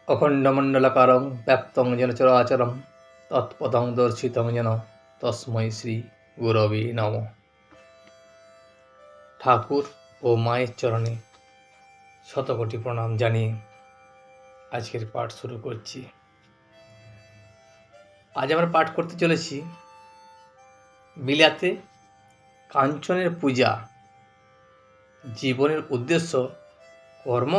অখণ্ডমণ্ডলাকারং ব্যাপ্তং যেন চরাচরম তৎপদং দর্শিতং যেন তস্मै শ্রী গুরবে নমঃ। ঠাকুর ও মায়ের চরণে শতকোটি প্রণাম জানিয়ে আজকের পাঠ শুরু করছি। আজ আমরা পাঠ করতে চলেছি বিলাতে কাঞ্চনের পূজা, জীবনের উদ্দেশ্য কর্ম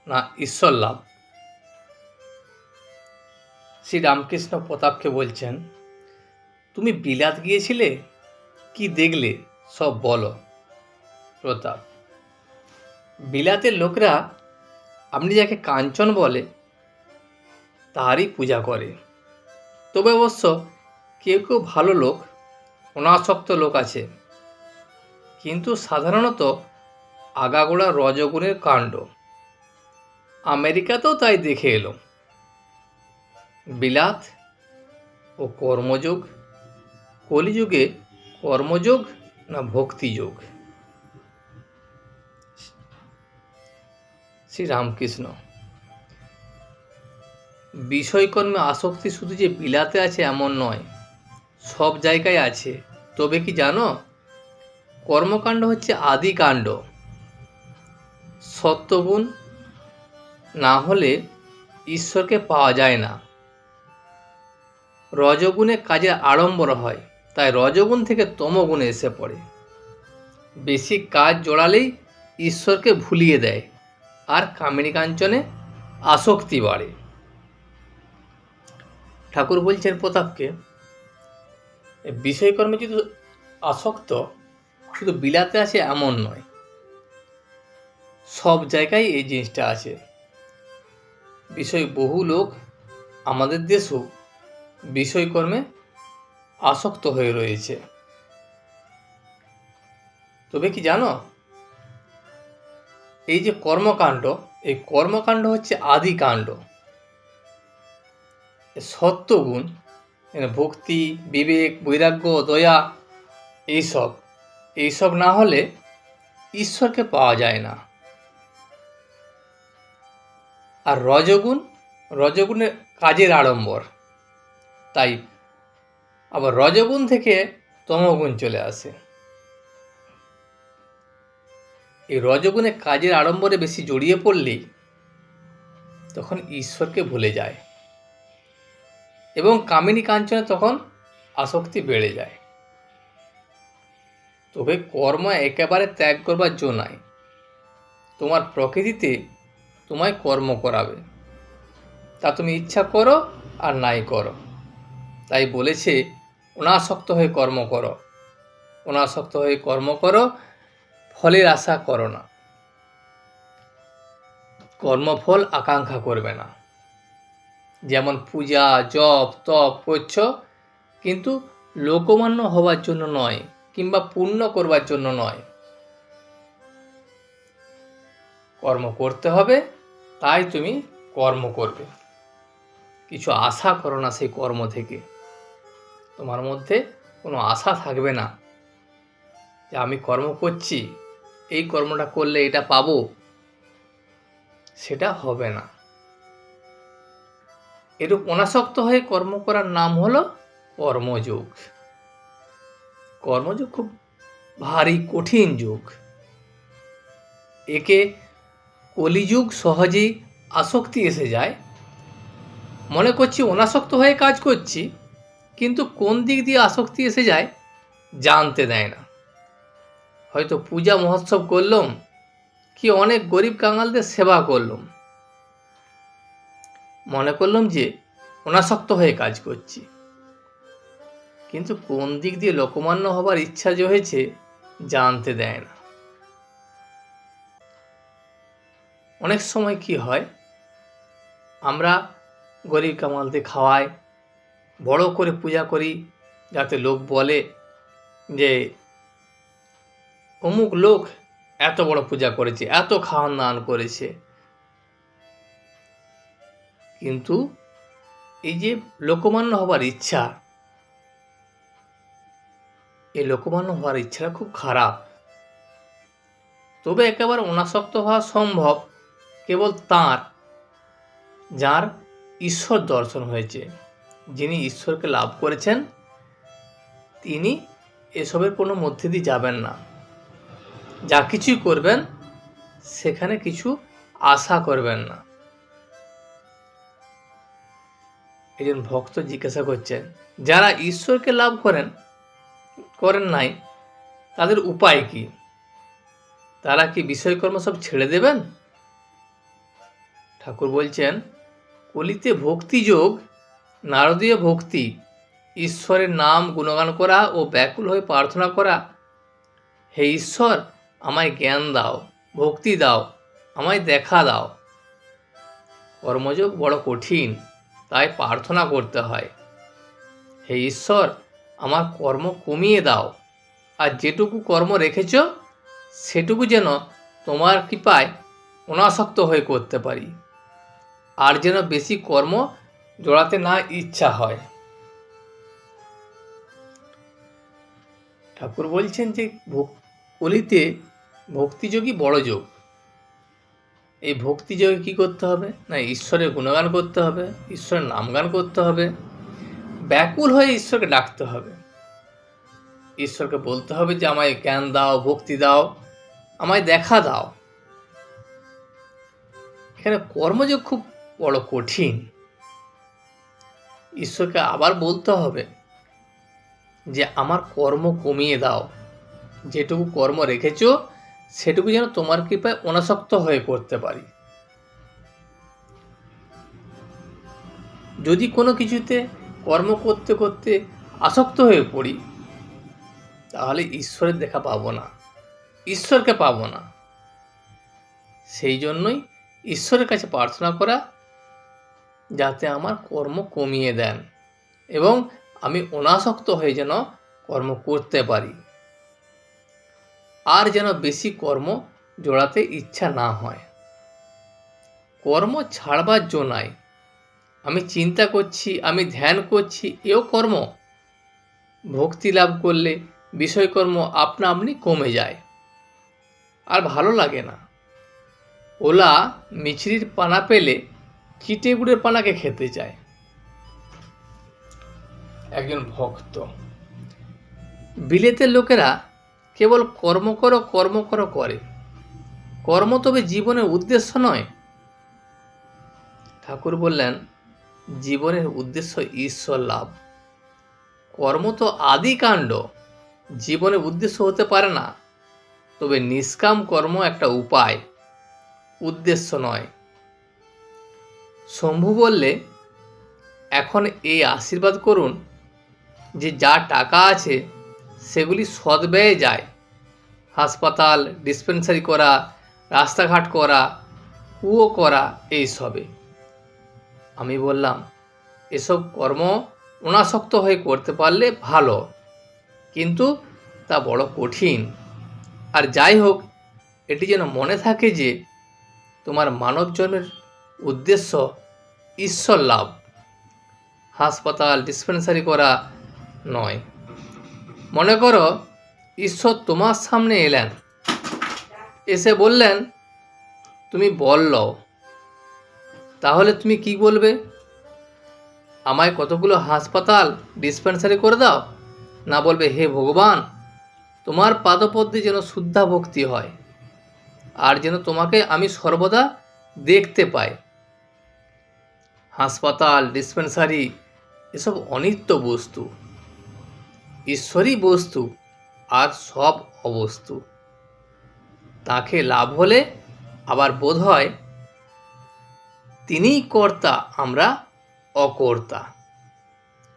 না ঈশ্বর লাভ। শ্রী রামকৃষ্ণ প্রতাপকে বলছেন, তুমি বিলাত গিয়েছিলে, কি দেখলে সব বলো। প্রতাপ: বিলাতের লোকরা আপনি যাকে কাঞ্চন বলে তারই পূজা করে। তবে অবশ্য কেউ কেউ ভালো লোক, অনাসক্ত লোক আছে, কিন্তু সাধারণত আগাগোড়া রজগুণের কাণ্ড। আমেরিকাতেও তাই দেখে এলো। বিলাত ও কর্মযোগ, কলিযুগে কর্মযোগ না ভক্তিযোগ। শ্রী রামকৃষ্ণ: বিষয়কর্মে আসক্তি শুধু যে বিলাতে আছে এমন নয়, সব জায়গায় আছে। তবে কি জানো, কর্মকাণ্ড হচ্ছে আদি কাণ্ড। সত্যগুণ না হলে ঈশ্বরকে পাওয়া যায় না। রজগুণে কাজের আড়ম্বর হয়, তাই রজগুণ থেকে তমগুণে এসে পড়ে। বেশি কাজ জড়ালেই ঈশ্বরকে ভুলিয়ে দেয়, আর কামিনী কাঞ্চনে আসক্তি বাড়ে। ঠাকুর বলছেন প্রতাপকে, বিষয়কর্মে যদি আসক্ত শুধু বিলাতে আছে এমন নয়, সব জায়গায় এই জিনিসটা আছে। বহু লোক আমাদের দেশেও বিষয়কর্মে আসক্ত হয়ে রয়েছে। তবে কি জানো, এই যে কর্মকাণ্ড, এই কর্মকাণ্ড হচ্ছে আদি কাণ্ড। সত্যগুণ, ভক্তি, বিবেক, বৈরাগ্য, দয়া, এইসব না হলে ঈশ্বরকে পাওয়া যায় না। আর রজগুণের কাজের আড়ম্বর, তাই আবার রজগুণ থেকে তমগুণ চলে আসে। এই রজগুণে কাজের আড়ম্বরে বেশি জড়িয়ে পড়লেই তখন ঈশ্বরকে ভুলে যায় এবং কামিনী কাঞ্চনে তখন আসক্তি বেড়ে যায়। তবে কর্ম একেবারে ত্যাগ করবার জো নাই। তোমার প্রকৃতিতে তোমায় কর্ম করাবে, তা তুমি ইচ্ছা করো আর নাই করো। তাই বলেছে, অনাসক্ত হয়ে কর্ম করো, অনাসক্ত হয়ে কর্ম করো, ফলের আশা করো না, কর্মফল আকাঙ্ক্ষা করবে না। যেমন পূজা, জপ, তপ করছ, কিন্তু লোকমান্য হওয়ার জন্য নয়, কিংবা পুণ্য করবার জন্য নয়। কর্ম করতে হবে, তাই তুমি কর্ম করবে। কিছু আশা করো না সেই কর্ম থেকে। তোমার মধ্যে কোনো আশা থাকবে না যে আমি কর্ম করছি, এই কর্মটা করলে এটা পাবো, সেটা হবে না। এরূপ অনাসক্ত হয়ে কর্ম করার নাম হলো কর্মযোগ। কর্মযোগ খুব ভারী কঠিন যোগ। একে কলিযুগ সহজেই আসক্তি এসে যায়। মনে করছি অনাসক্ত হয়ে কাজ করছি, কিন্তু কোন দিক দিয়ে আসক্তি এসে যায় জানতে দেয় না। হয়তো পূজা মহোৎসব করলাম, কি অনেক গরিব কাঙালদের সেবা করলাম, মনে করলাম যে অনাসক্ত হয়ে কাজ করছি, কিন্তু কোন দিক দিয়ে লোকমান্য হবার ইচ্ছা যে হয়েছে জানতে দেয় না। অনেক সময় কি হয়, আমরা গরিব কাঙালদের খাওয়াই, বড় করে পূজা করি, যাতে লোক বলে যে অমুক লোক এত বড় পূজা করেছে, এত খাওয়ান দান করেছে। কিন্তু এই যে লোকমান্য হবার ইচ্ছা, এই লোকমান্য হওয়ার ইচ্ছাটা খুব খারাপ। তবে একেবারে অনাসক্ত হওয়া সম্ভব কেবল তাঁর যার ঈশ্বর দর্শন হয়েছে, যিনি ঈশ্বরকে লাভ করেছেন, তিনি এসবের কোনো মধ্যে দিয়ে যাবেন না। যা কিছুই করবেন সেখানে কিছু আশা করবেন না। একজন ভক্ত জিজ্ঞাসা করছেন, যারা ঈশ্বরকে লাভ করেন নাই, তাদের উপায় কি? তারা কি বিষয়কর্ম সব ছেড়ে দেবেন? ঠাকুর বলছেন, কলিতে ভক্তিযোগ, নারদীয় ভক্তি, ঈশ্বরের নাম গুণগান করা ও ব্যাকুল হয়ে প্রার্থনা করা, হে ঈশ্বর আমায় জ্ঞান দাও, ভক্তি দাও, আমায় দেখা দাও। কর্মযোগ বড় কঠিন, তাই প্রার্থনা করতে হয়, হে ঈশ্বর আমার কর্ম কমিয়ে দাও, আর যেটুকু কর্ম রেখেছ সেটুকু যেন তোমার কৃপায় অনাসক্ত হয়ে করতে পারি, আর যেন বেশি কর্ম জড়াতে না ইচ্ছা হয়। ঠাকুর বলছেন যে কলিতে ভক্তিযোগই বড় যোগ। এই ভক্তিযোগে কী করতে হবে না, ঈশ্বরের গুণগান করতে হবে, ঈশ্বরের নামগান করতে হবে, ব্যাকুল হয়ে ঈশ্বরকে ডাকতে হবে, ঈশ্বরকে বলতে হবে যে আমায় জ্ঞান দাও, ভক্তি দাও, আমায় দেখা দাও। এখানে কর্মযোগ খুব বড় কঠিন। ঈশ্বরকে আবার বলতে হবে যে আমার কর্ম কমিয়ে দাও, যেটুকু কর্ম রেখেছ সেটুকু যেন তোমার কৃপায় অনাসক্ত হয়ে করতে পারি। যদি কোনো কিছুতে কর্ম করতে করতে আসক্ত হয়ে পড়ি, তাহলে ঈশ্বরের দেখা পাবো না, ঈশ্বরকে পাবো না। সেই জন্যই ঈশ্বরের কাছে প্রার্থনা করা, যাতে আমার কর্ম কমিয়ে দেন এবং আমি অনাসক্ত হয়ে যেন কর্ম করতে পারি, আর যেন বেশি কর্ম জোড়াতে ইচ্ছা না হয়। কর্ম ছাড়বার জো নাই। আমি চিন্তা করছি, আমি ধ্যান করছি, এও কর্ম। ভক্তি লাভ করলে বিষয়কর্ম আপনা আপনি কমে যায়, আর ভালো লাগে না। ওলা মিছরির পানা পেলে চিটে গুড়ের পানাকে খেতে চায়। একজন ভক্ত, বিলেতের লোকেরা কেবল কর্ম করো কর্ম করো করে, কর্ম তবে জীবনের উদ্দেশ্য নয়। ঠাকুর বললেন, জীবনের উদ্দেশ্য ঈশ্বর লাভ। কর্ম তো আদি কাণ্ড, জীবনের উদ্দেশ্য হতে পারে না। তবে নিষ্কাম কর্ম একটা উপায়, উদ্দেশ্য নয়। শম্ভু বললে, এখন এই আশীর্বাদ করুন যে যা টাকা আছে সেগুলি সদ্ব্যয়ে যায়, হাসপাতাল, ডিসপেন্সারি করা, রাস্তাঘাট করা, কুয়ো করা, এইসবে। আমি বললাম, এসব কর্ম অনাসক্ত হয়ে করতে পারলে ভালো, কিন্তু তা বড় কঠিন। আর যাই হোক, এটি যেন মনে থাকে যে তোমার মানব জন্মের উদ্দেশ্য ঈশ্বর লাভ, হাসপাতাল, ডিসপেন্সারি করা নয়। মনে করো ঈশ্বর তোমার সামনে এলেন, এসে বললেন তুমি বল লও, তাহলে তুমি কি বলবে? আমায় কতগুলো হাসপাতাল, ডিসপেন্সারি করে দাও? না বলবে, হে ভগবান, তোমার পাদপদ্মে যেন শুদ্ধা ভক্তি হয়, আর যেন তোমাকে আমি সর্বদা দেখতে পাই। হাসপাতাল, ডিসপেন্সারি এসব অনিত্য বস্তু, ঈশ্বরই বস্তু, আর সব অবস্তু। তাকে লাভ হলে আবার বোধ হয় তিনিই কর্তা, আমরা অকর্তা।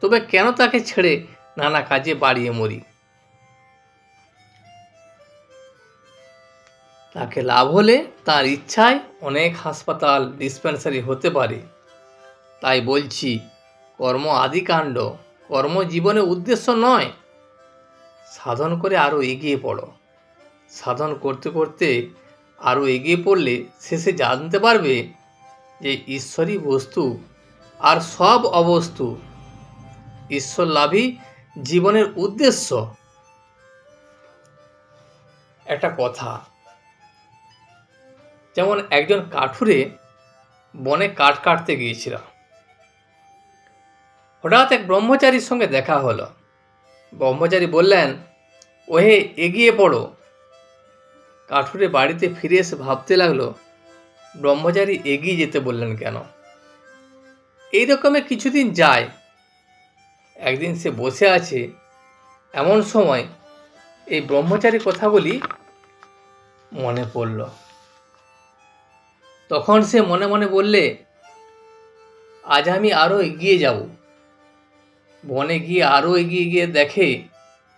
তবে কেন তাকে ছেড়ে নানা কাজে বাড়িয়ে মরি? তাকে লাভ হলে তার ইচ্ছায় অনেক হাসপাতাল, ডিসপেন্সারি হতে পারে। তাই বলছি, কর্ম আদিকাণ্ড, কর্ম জীবনের উদ্দেশ্য নয়। সাধন করে আরও এগিয়ে পড়ো। সাধন করতে করতে আরও এগিয়ে পড়লে শেষে জানতে পারবে যে ঈশ্বরই বস্তু আর সব অবস্তু। ঈশ্বর লাভই জীবনের উদ্দেশ্য। একটা কথা, যেমন একজন কাঠুরে বনে কাঠ কাটতে গিয়েছিল। হঠাৎ এক ব্রহ্মচারীর সঙ্গে দেখা হলো। ব্রহ্মচারী বললেন, ওহে এগিয়ে পড়ো। কাঠুরে বাড়িতে ফিরে এসে ভাবতে লাগলো, ব্রহ্মচারী এগিয়ে যেতে বললেন কেন। এই রকমের কিছুদিন যায়। একদিন সে বসে আছে, এমন সময় এই ব্রহ্মচারী কথাগুলি মনে পড়ল। তখন সে মনে মনে বললে, আজ আমি আরও এগিয়ে যাব। বনে গিয়ে আরও এগিয়ে গিয়ে দেখে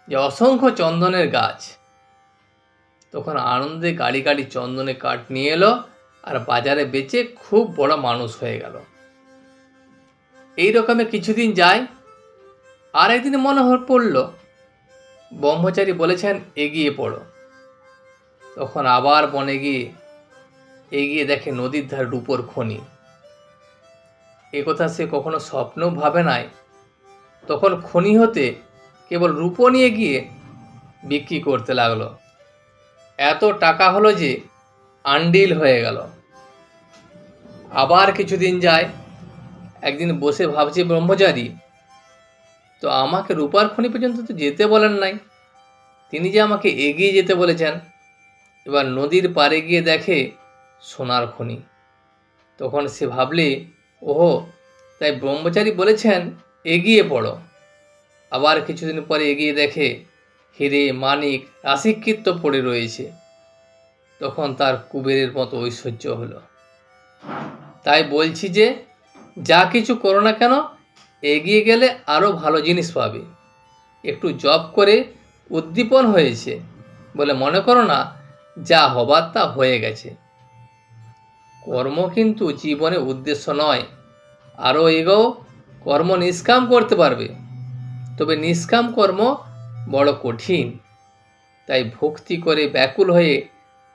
যে অসংখ্য চন্দনের গাছ। তখন আনন্দে গাড়ি গাড়ি চন্দনের কাঠ নিয়ে এলো আর বাজারে বেচে খুব বড় মানুষ হয়ে গেল। এই রকমের কিছুদিন যায়। আর একদিন মনে পড়ল, ব্রহ্মচারী বলেছেন এগিয়ে পড়ো। তখন আবার বনে গিয়ে এগিয়ে দেখে নদীর ধারে রূপোর খনি। এ কথা সে কখনো স্বপ্নেও ভাবে নাই। তখন খনি হতে কেবল রূপো নিয়ে গিয়ে বিক্রি করতে লাগলো। এত টাকা হলো যে আন্ডিল হয়ে গেল। আবার কিছুদিন যায়। একদিন বসে ভাবছে ব্রহ্মচারী, তো আমাকে রূপার খনি পর্যন্ত তো যেতে বলেন নাই, তিনি যে আমাকে এগিয়ে যেতে বলেছেন। এবার নদীর পাড়ে গিয়ে দেখে সোনার খনি। তখন সে ভাবলে, ওহো, তাই ব্রহ্মচারী বলেছেন এগিয়ে পড়ো। আবার কিছুদিন পরে এগিয়ে দেখে হিরে মানিক রাশিকৃত পড়ে রয়েছে। তখন তার কুবেরের মতো ঐশ্বর্য হলো। তাই বলছি যে যা কিছু করো না কেন, এগিয়ে গেলে আরও ভালো জিনিস পাবে। একটু জব করে উদ্দীপন হয়েছে বলে মনে করো না যা হবার তা হয়ে গেছে। কর্ম কিন্তু জীবনে উদ্দেশ্য নয়। আরও এগোও, কর্ম নিষ্কাম করতে পারবে, তবে নিষ্কাম কর্ম বড় কঠিন। তাই ভক্তি করে ব্যাকুল হয়ে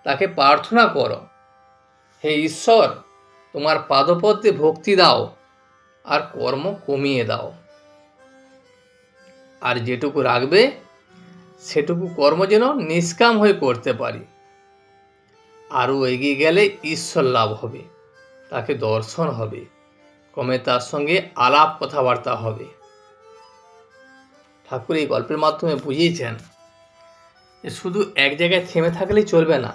তাকে প্রার্থনা করো, হে ঈশ্বর, তোমার পাদপদ্মে ভক্তি দাও আর কর্ম কমিয়ে দাও। আর যেটুকু রাখবে সেটুকু কর্ম যেন নিষ্কাম হয়ে করতে পারি। আরও এগিয়ে গেলে ঈশ্বর লাভ হবে, তাকে দর্শন হবে, ক্রমে তার সঙ্গে আলাপ কথাবার্তা হবে। ঠাকুর এই গল্পের মাধ্যমে বুঝিয়েছেন যে শুধু এক জায়গায় থেমে থাকলেই চলবে না।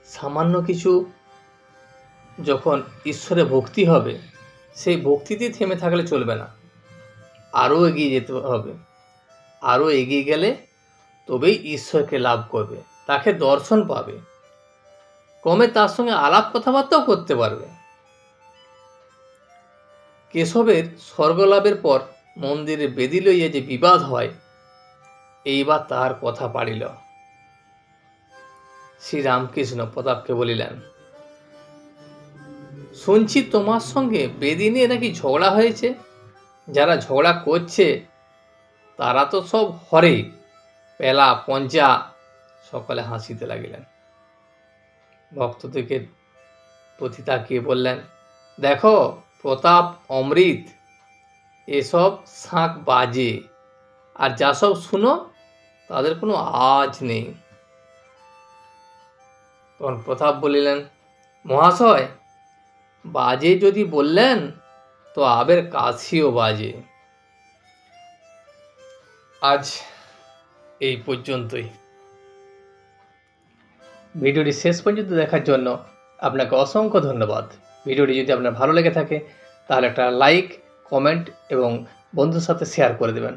সামান্য কিছু যখন ঈশ্বরে ভক্তি হবে, সেই ভক্তিতেই থেমে থাকলে চলবে না, আরও এগিয়ে যেতে হবে। আরও এগিয়ে গেলে তবেই ঈশ্বরকে লাভ করবে, তাকে দর্শন পাবে, ক্রমে তার সঙ্গে আলাপ কথাবার্তাও করতে পারবে। কেশবের স্বর্গলাভের পর মন্দিরে বেদি লইয়া যে বিবাদ হয়, এইবার তাহার কথা পাড়িল। শ্রীরামকৃষ্ণ প্রতাপকে বলিলেন, শুনছি তোমার সঙ্গে বেদি নিয়ে নাকি ঝগড়া হয়েছে। যারা ঝগড়া করছে তারা তো সব হরে, পেলা পঞ্চা। সকলে হাসিতে লাগিলেন। ভক্তদেরকে প্রতি তাকিয়ে বললেন, দেখো প্রতাপ অমৃত, এসব শাঁখ বাজে, আর যা সব শুনো তাদের কোনো আজ নেই। তখন প্রতাপ বলিলেন, মহাশয়, বাজে যদি বললেন তো আবের কাশিও বাজে। আজ এই পর্যন্তই। ভিডিওটি শেষ পর্যন্ত দেখার জন্য আপনাকে অসংখ্য ধন্যবাদ। ভিডিওটি যদি আপনার ভালো লেগে থাকে তাহলে একটা লাইক, কমেন্ট এবং বন্ধুর সাথে শেয়ার করে দেবেন।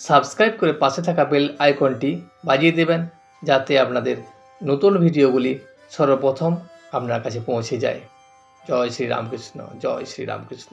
সাবস্ক্রাইব করে পাশে থাকা বেল আইকনটি বাজিয়ে দেবেন, যাতে আপনাদের নতুন ভিডিওগুলি সর্বপ্রথম আপনার কাছে পৌঁছে যায়। জয় শ্রী রামকৃষ্ণ, জয় শ্রী রামকৃষ্ণ।